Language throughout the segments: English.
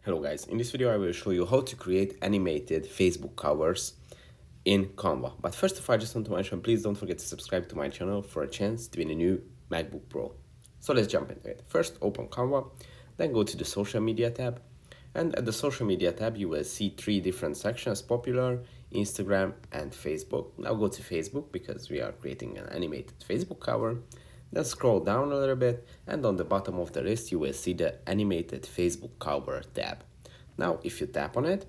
Hello guys, in this video I will show you how to create animated Facebook covers in Canva. But first of all, I just want to mention, please don't forget to subscribe to my channel for a chance to win a new MacBook Pro. So let's jump into it. First open Canva, then go to the social media tab. And at the social media tab you will see three different sections: popular, Instagram and Facebook. Now go to Facebook because we are creating an animated Facebook cover. Then scroll down a little bit, and on the bottom of the list you will see the animated Facebook cover tab. Now if you tap on it,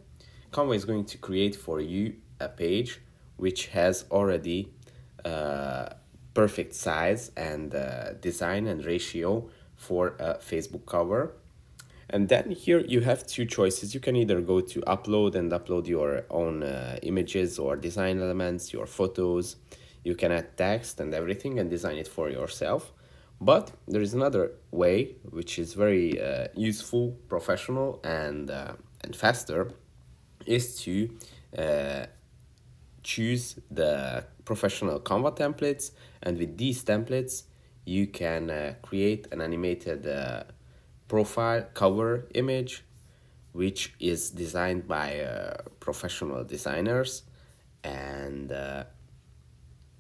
Canva is going to create for you a page which has already perfect size and design and ratio for a Facebook cover. And then here you have two choices. You can either go to upload and upload your own images or design elements, your photos. You can add text and everything and design it for yourself. But there is another way which is very useful, professional, and faster, is to choose the professional Canva templates. And with these templates you can create an animated profile cover image which is designed by professional designers, and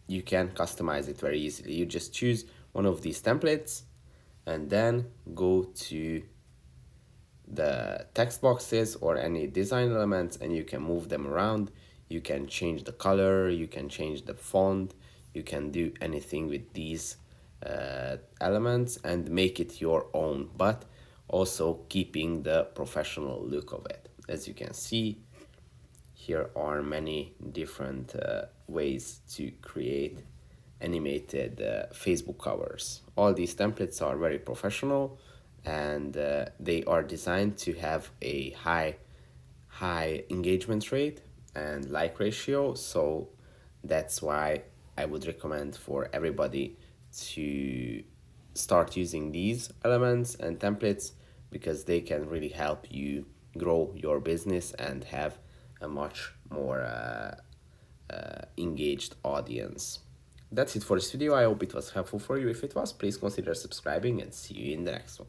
you can customize it very easily. You just choose one of these templates and then go to the text boxes or any design elements, and you can move them around. You can change the color, you can change the font, you can do anything with these elements and make it your own, but also keeping the professional look of it. As you can see, here are many different ways to create animated Facebook covers. All these templates are very professional, and they are designed to have a high engagement rate and like ratio. So that's why I would recommend for everybody to start using these elements and templates, because they can really help you grow your business and have a much more engaged audience. That's it for this video. I hope it was helpful for you. If it was, please consider subscribing, and see you in the next one.